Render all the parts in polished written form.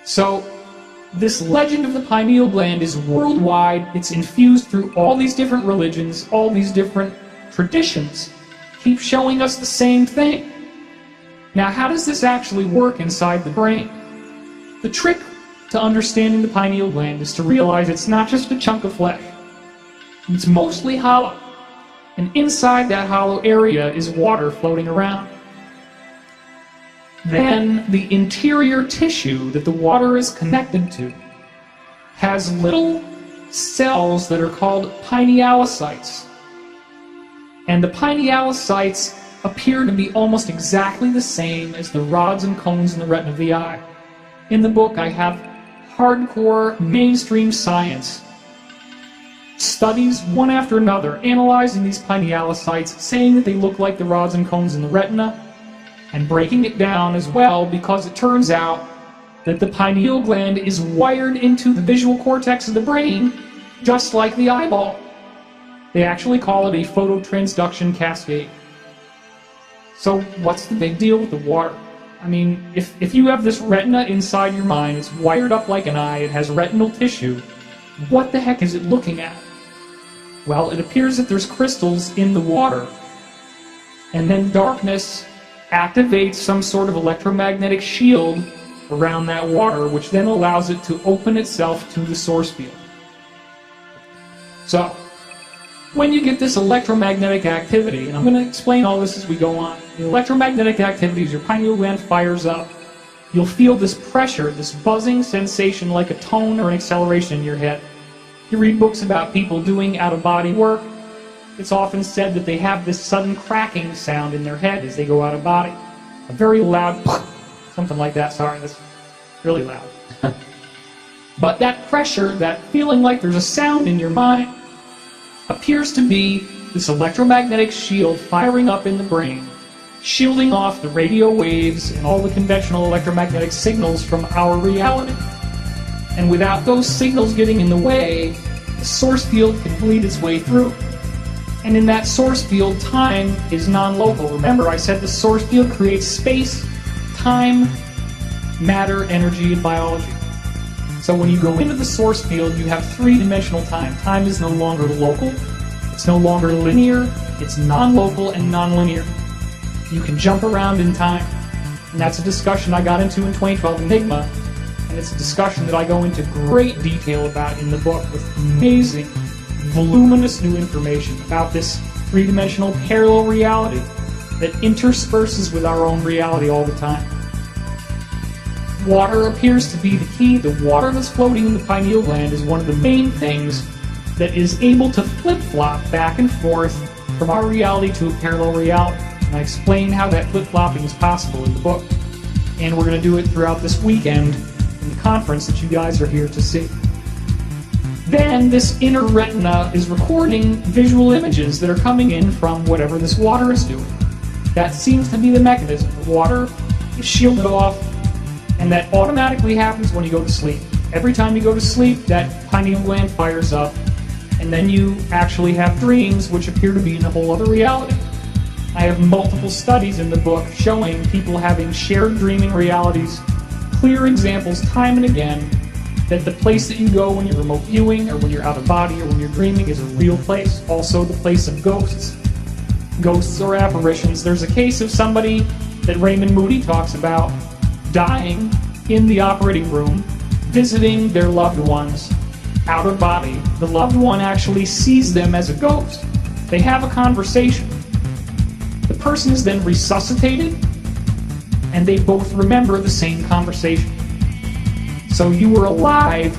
So, this legend of the pineal gland is worldwide. It's infused through all these different religions, all these different traditions. Keep showing us the same thing. Now, how does this actually work inside the brain? The trick to understanding the pineal gland is to realize it's not just a chunk of flesh. It's mostly hollow. And inside that hollow area is water floating around. Then the interior tissue that the water is connected to has little cells that are called pinealocytes. And the pinealocytes appear to be almost exactly the same as the rods and cones in the retina of the eye. In the book, I have hardcore mainstream science studies one after another analyzing these pinealocytes, saying that they look like the rods and cones in the retina, and breaking it down as well, because it turns out that the pineal gland is wired into the visual cortex of the brain just like the eyeball. They actually call it a phototransduction cascade. So what's the big deal with the water? I mean, if you have this retina inside your mind, it's wired up like an eye, it has retinal tissue, what the heck is it looking at? Well, it appears that there's crystals in the water, and then darkness activates some sort of electromagnetic shield around that water, which then allows it to open itself to the source field. So, when you get this electromagnetic activity, and I'm going to explain all this as we go on, the electromagnetic activity, as your pineal gland fires up, you'll feel this pressure, this buzzing sensation like a tone or an acceleration in your head. You read books about people doing out-of-body work. It's often said that they have this sudden cracking sound in their head as they go out of body. A very loud, something like that. Sorry, that's really loud. But that pressure, that feeling like there's a sound in your mind, appears to be this electromagnetic shield firing up in the brain, shielding off the radio waves and all the conventional electromagnetic signals from our reality. And without those signals getting in the way, the source field can bleed its way through. And in that source field, time is non-local. Remember, I said the source field creates space, time, matter, energy, and biology. So when you go into the source field, you have three-dimensional time. Time is no longer local, it's no longer linear, it's non-local and non-linear. You can jump around in time. And that's a discussion I got into in 2012 Enigma, and it's a discussion that I go into great detail about in the book with amazing, voluminous new information about this three-dimensional parallel reality that intersperses with our own reality all the time. Water appears to be the key. The water that's floating in the pineal gland is one of the main things that is able to flip-flop back and forth from our reality to a parallel reality. And I explain how that flip-flopping is possible in the book. And we're going to do it throughout this weekend in the conference that you guys are here to see. Then this inner retina is recording visual images that are coming in from whatever this water is doing. That seems to be the mechanism. The water is shielded off, and that automatically happens when you go to sleep. Every time you go to sleep, that pineal gland fires up, and then you actually have dreams which appear to be in a whole other reality. I have multiple studies in the book showing people having shared dreaming realities, clear examples time and again, that the place that you go when you're remote viewing, or when you're out of body, or when you're dreaming is a real place. Also the place of ghosts. Ghosts or apparitions. There's a case of somebody that Raymond Moody talks about dying in the operating room, visiting their loved ones out of body. The loved one actually sees them as a ghost. They have a conversation. The person is then resuscitated, and they both remember the same conversation. So you were alive,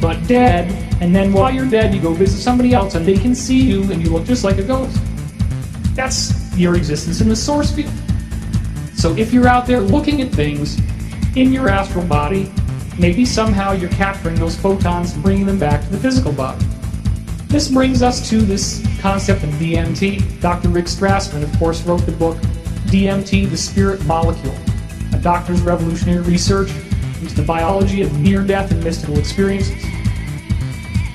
but dead, and then while you're dead, you go visit somebody else, and they can see you, and you look just like a ghost. That's your existence in the source field. So if you're out there looking at things in your astral body, maybe somehow you're capturing those photons and bringing them back to the physical body. This brings us to this concept of DMT. Dr. Rick Strassman, of course, wrote the book DMT, the Spirit Molecule, a doctor's revolutionary research into the biology of near-death and mystical experiences.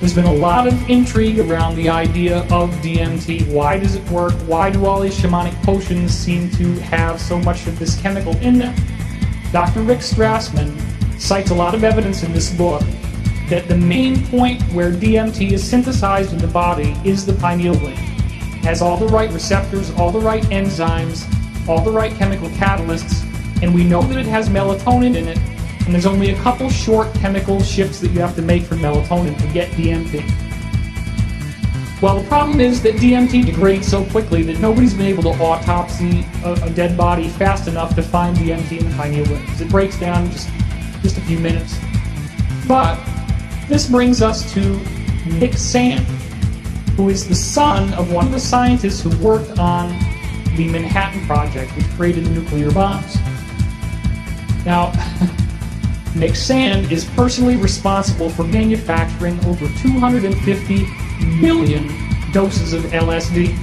There's been a lot of intrigue around the idea of DMT. Why does it work? Why do all these shamanic potions seem to have so much of this chemical in them? Dr. Rick Strassman cites a lot of evidence in this book that the main point where DMT is synthesized in the body is the pineal gland. It has all the right receptors, all the right enzymes, all the right chemical catalysts, and we know that it has melatonin in it, and there's only a couple short chemical shifts that you have to make from melatonin to get DMT. Well, the problem is that DMT degrades so quickly that nobody's been able to autopsy a dead body fast enough to find DMT in the pineal gland, because it breaks down in just a few minutes. But this brings us to Nick Sand, who is the son of one of the scientists who worked on the Manhattan Project, which created the nuclear bombs. Now, Nick Sand is personally responsible for manufacturing over 250 million doses of LSD.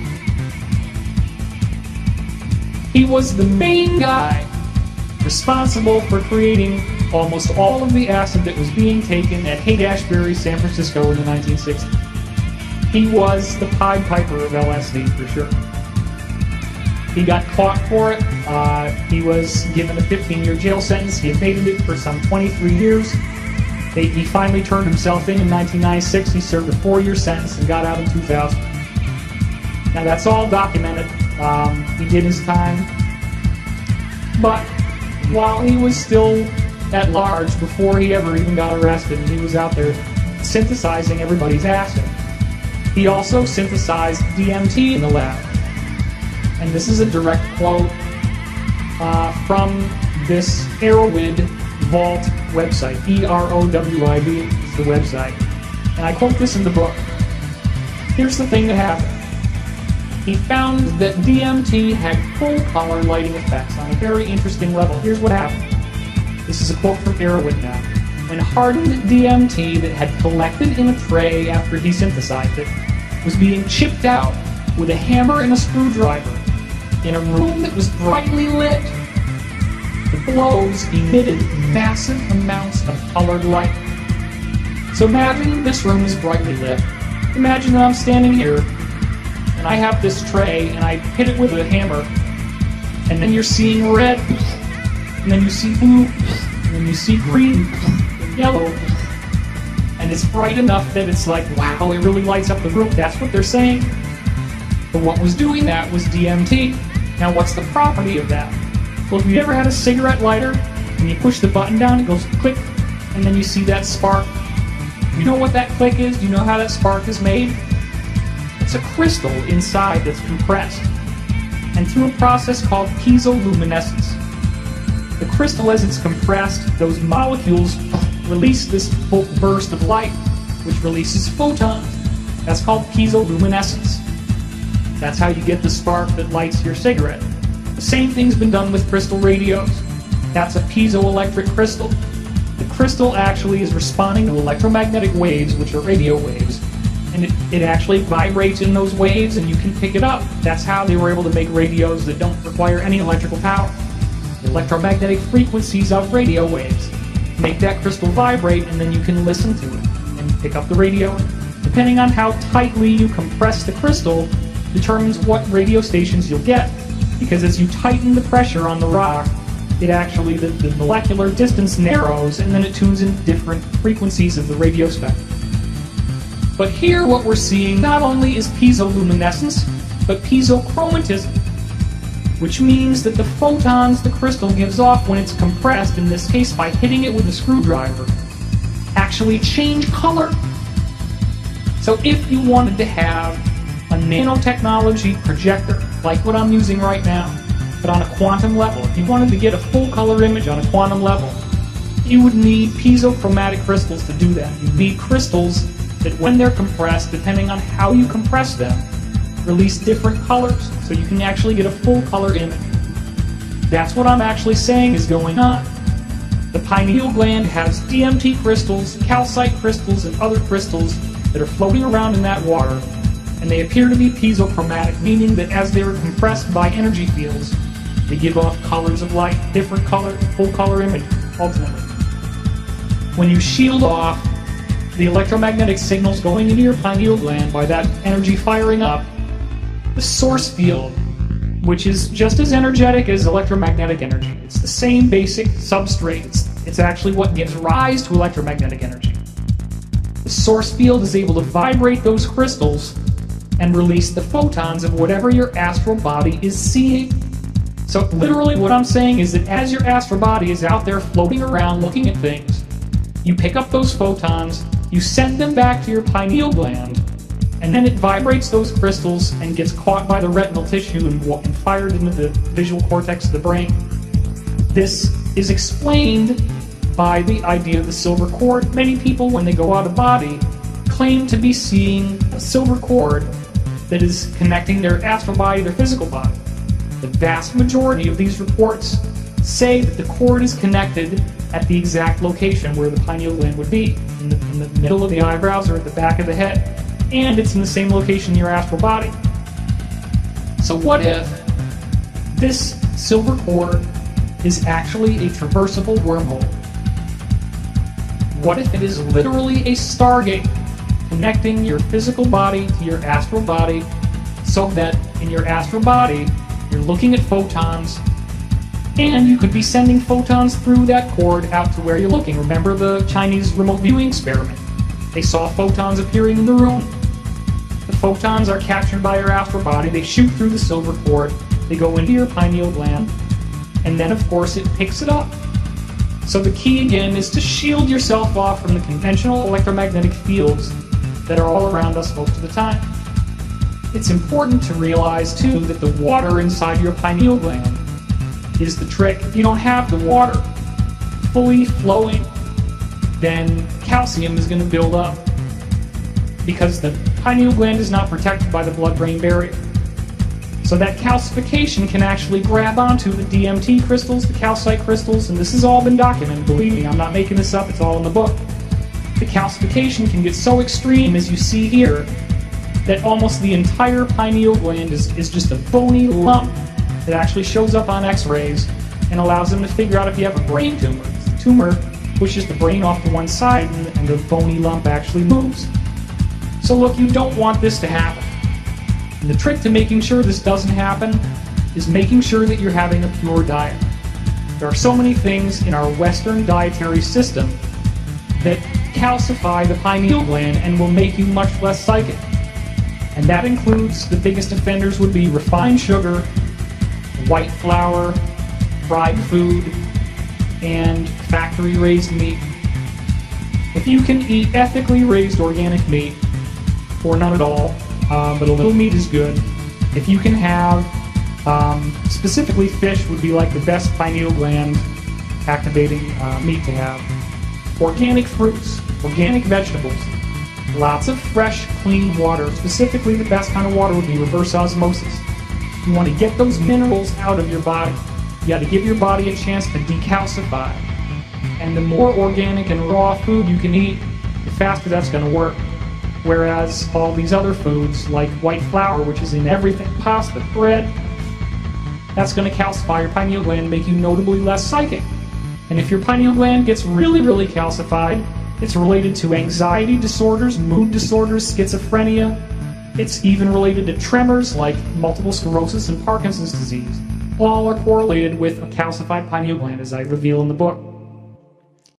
He was the main guy responsible for creating almost all of the acid that was being taken at Haight-Ashbury, San Francisco in the 1960s. He was the Pied Piper of LSD, for sure. He got caught for it. He was given a 15-year jail sentence. He evaded it for some 23 years. He finally turned himself in 1996. He served a 4-year sentence and got out in 2000. Now, that's all documented. He did his time. But while he was still at large, before he ever even got arrested, he was out there synthesizing everybody's acid. He also synthesized DMT in the lab. And this is a direct quote from this Erowid Vault website. EROWID is the website. And I quote this in the book. Here's the thing that happened. He found that DMT had full color lighting effects on a very interesting level. Here's what happened. This is a quote from Erowid now. When hardened DMT that had collected in a tray after he synthesized it was being chipped out with a hammer and a screwdriver in a room that was brightly lit, the blows emitted massive amounts of colored light. So imagine this room is brightly lit. Imagine that I'm standing here and I have this tray and I hit it with a hammer, and then you're seeing red, and then you see blue, and then you see green, and yellow, and it's bright enough that it's like, wow, it really lights up the room. That's what they're saying. But what was doing that was DMT. Now, what's the property of that? Well, if you ever had a cigarette lighter, and you push the button down, it goes click, and then you see that spark. You know what that click is? Do you know how that spark is made? It's a crystal inside that's compressed, and through a process called piezoluminescence. The crystal, as it's compressed, those molecules release this burst of light, which releases photons. That's called piezoluminescence. That's how you get the spark that lights your cigarette. The same thing's been done with crystal radios. That's a piezoelectric crystal. The crystal actually is responding to electromagnetic waves, which are radio waves, and it actually vibrates in those waves, and you can pick it up. That's how they were able to make radios that don't require any electrical power. The electromagnetic frequencies of radio waves make that crystal vibrate, and then you can listen to it and pick up the radio. Depending on how tightly you compress the crystal determines what radio stations you'll get, because as you tighten the pressure on the rock, it actually, the molecular distance narrows, and then it tunes in different frequencies of the radio spectrum. But here what we're seeing not only is piezoluminescence, but piezochromatism, which means that the photons the crystal gives off when it's compressed, in this case by hitting it with a screwdriver, actually change color. So if you wanted to have a nanotechnology projector, like what I'm using right now, but on a quantum level, if you wanted to get a full color image on a quantum level, you would need piezochromatic crystals to do that. You need crystals that, when they're compressed, depending on how you compress them, release different colors, so you can actually get a full color image. That's what I'm actually saying is going on. The pineal gland has DMT crystals, calcite crystals, and other crystals that are floating around in that water, and they appear to be piezochromatic, meaning that as they are compressed by energy fields, they give off colors of light, different color, full color image, ultimately. When you shield off the electromagnetic signals going into your pineal gland by that energy firing up, the source field, which is just as energetic as electromagnetic energy, it's the same basic substrate, It's actually what gives rise to electromagnetic energy. The source field is able to vibrate those crystals and release the photons of whatever your astral body is seeing. So literally what I'm saying is that as your astral body is out there floating around looking at things, you pick up those photons, you send them back to your pineal gland, and then it vibrates those crystals and gets caught by the retinal tissue and fired into the visual cortex of the brain. This is explained by the idea of the silver cord. Many people, when they go out of body, claim to be seeing a silver cord that is connecting their astral body to their physical body. The vast majority of these reports say that the cord is connected at the exact location where the pineal gland would be, in the middle of the eyebrows or at the back of the head, and it's in the same location in your astral body. So what if this silver cord is actually a traversable wormhole? What if it is literally a stargate connecting your physical body to your astral body, so that in your astral body you're looking at photons, and you could be sending photons through that cord out to where you're looking. Remember the Chinese remote viewing experiment? They saw photons appearing in the room. The photons are captured by your astral body, they shoot through the silver cord, they go into your pineal gland, and then of course it picks it up. So the key again is to shield yourself off from the conventional electromagnetic fields that are all around us most of the time. It's important to realize too that the water inside your pineal gland is the trick. If you don't have the water fully flowing, then calcium is going to build up because the pineal gland is not protected by the blood-brain barrier. So that calcification can actually grab onto the DMT crystals, the calcite crystals, and this has all been documented, believe me, I'm not making this up, it's all in the book. The calcification can get so extreme, as you see here, that almost the entire pineal gland is just a bony lump that actually shows up on x-rays and allows them to figure out if you have a brain tumor. The tumor pushes the brain off to one side and the bony lump actually moves. So look, you don't want this to happen. And the trick to making sure this doesn't happen is making sure that you're having a pure diet. There are so many things in our Western dietary system that calcify the pineal gland and will make you much less psychic. And that includes, the biggest offenders would be refined sugar, white flour, fried food, and factory-raised meat. If you can eat ethically raised organic meat, or none at all, but a little meat is good. If you can have, specifically fish would be like the best pineal gland activating meat to have. Organic fruits, organic vegetables, lots of fresh, clean water. Specifically, the best kind of water would be reverse osmosis. You want to get those minerals out of your body. You got to give your body a chance to decalcify. And the more organic and raw food you can eat, the faster that's going to work. Whereas all these other foods, like white flour, which is in everything, pasta, bread, that's going to calcify your pineal gland and make you notably less psychic. And if your pineal gland gets really, really calcified, it's related to anxiety disorders, mood disorders, schizophrenia. It's even related to tremors like multiple sclerosis and Parkinson's disease. All are correlated with a calcified pineal gland, as I reveal in the book.